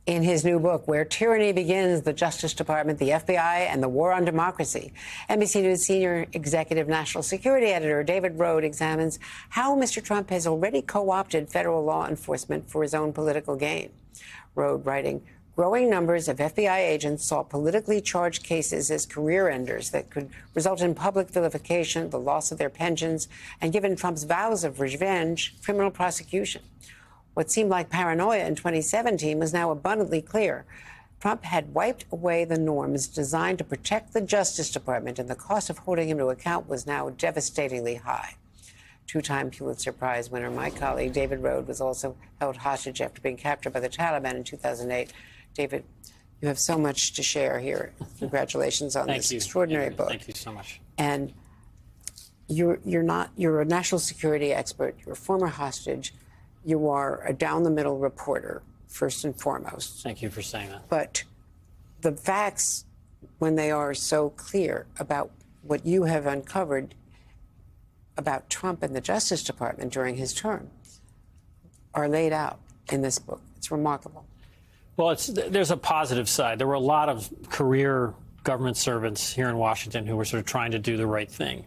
In his new book, Where Tyranny Begins, the Justice Department, the FBI, and the War on Democracy, NBC News senior executive national security editor David Rohde examines how Mr. Trump has already co-opted federal law enforcement for his own political gain. Rohde writing, growing numbers of FBI agents saw politically charged cases as career enders that could result in public vilification, the loss of their pensions, and given Trump's vows of revenge, criminal prosecution. What seemed like paranoia in 2017 was now abundantly clear. Trump had wiped away the norms designed to protect the Justice Department, and the cost of holding him to account was now devastatingly high. Two-time Pulitzer Prize winner, my colleague David Rohde, was also held hostage after being captured by the Taliban in 2008. David, you have so much to share here. Congratulations on this extraordinary book. Thank you so much. And you're a national security expert. You're a former hostage. You are a down-the-middle reporter, first and foremost. Thank you for saying that. But the facts, when they are so clear about what you have uncovered about Trump and the Justice Department during his term, are laid out in this book. It's remarkable. Well, there's a positive side. There were a lot of career government servants here in Washington who were sort of trying to do the right thing.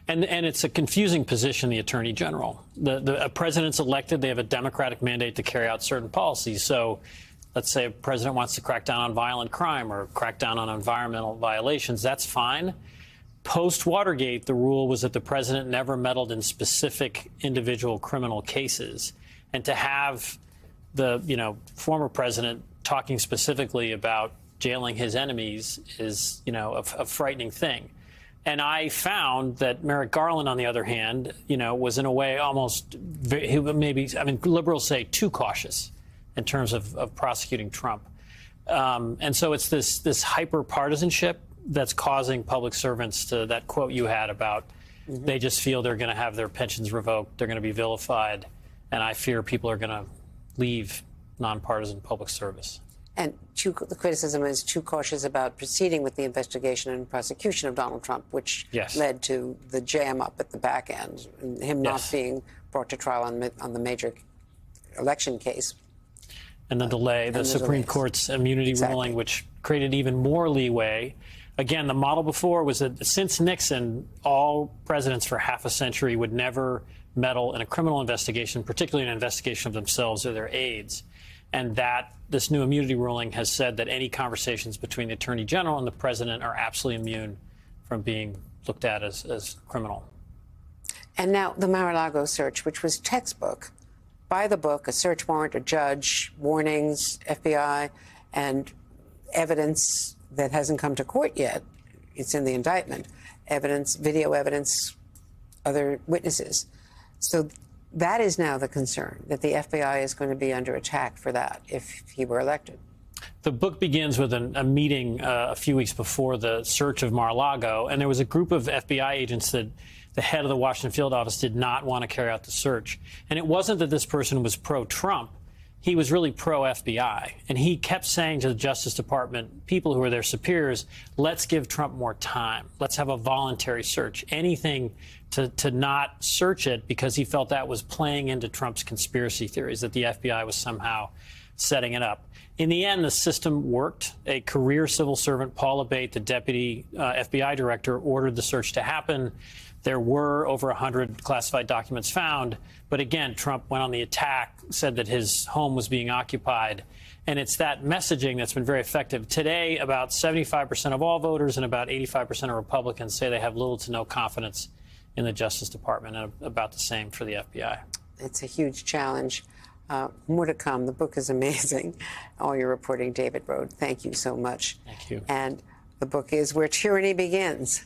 And it's a confusing position, the Attorney General. The president's elected. They have a Democratic mandate to carry out certain policies. So let's say a president wants to crack down on violent crime or crack down on environmental violations. That's fine. Post-Watergate, the rule was that the president never meddled in specific individual criminal cases. And to have the former president talking specifically about jailing his enemies is, a frightening thing. And I found that Merrick Garland, on the other hand, was in a way almost liberals say too cautious in terms of prosecuting Trump. And so it's this hyper partisanship that's causing public servants to, that quote you had about they just feel they're going to have their pensions revoked, they're going to be vilified, and I fear people are going to leave nonpartisan public service. And the criticism is too cautious about proceeding with the investigation and prosecution of Donald Trump, which led to the jam up at the back end, and him not being brought to trial on the major election case. And the delay, the Supreme Court's immunity ruling, which created even more leeway. Again, the model before was that since Nixon, all presidents for half a century would never meddle in a criminal investigation, particularly an investigation of themselves or their aides. And that this new immunity ruling has said that any conversations between the Attorney General and the President are absolutely immune from being looked at as criminal. And now the Mar-a-Lago search, which was textbook, by the book, a search warrant, a judge, warnings, FBI, and evidence that hasn't come to court yet. It's in the indictment. Evidence, video evidence, other witnesses. So that is now the concern, that the FBI is going to be under attack for that if he were elected. The book begins with a meeting a few weeks before the search of Mar-a-Lago, and there was a group of FBI agents that the head of the Washington field office did not want to carry out the search. And it wasn't that this person was pro-Trump. He was really pro-FBI. And he kept saying to the Justice Department, people who are their superiors, let's give Trump more time. Let's have a voluntary search. Anything to not search it, because he felt that was playing into Trump's conspiracy theories, that the FBI was somehow setting it up. In the end, the system worked. A career civil servant, Paul Abate, the deputy FBI director, ordered the search to happen. There were over 100 classified documents found. But again, Trump went on the attack, said that his home was being occupied. And it's that messaging that's been very effective. Today, about 75% of all voters and about 85% of Republicans say they have little to no confidence in the Justice Department, and about the same for the FBI. It's a huge challenge. More to come. The book is amazing. All your reporting, David Rohde. Thank you so much. Thank you. And the book is Where Tyranny Begins.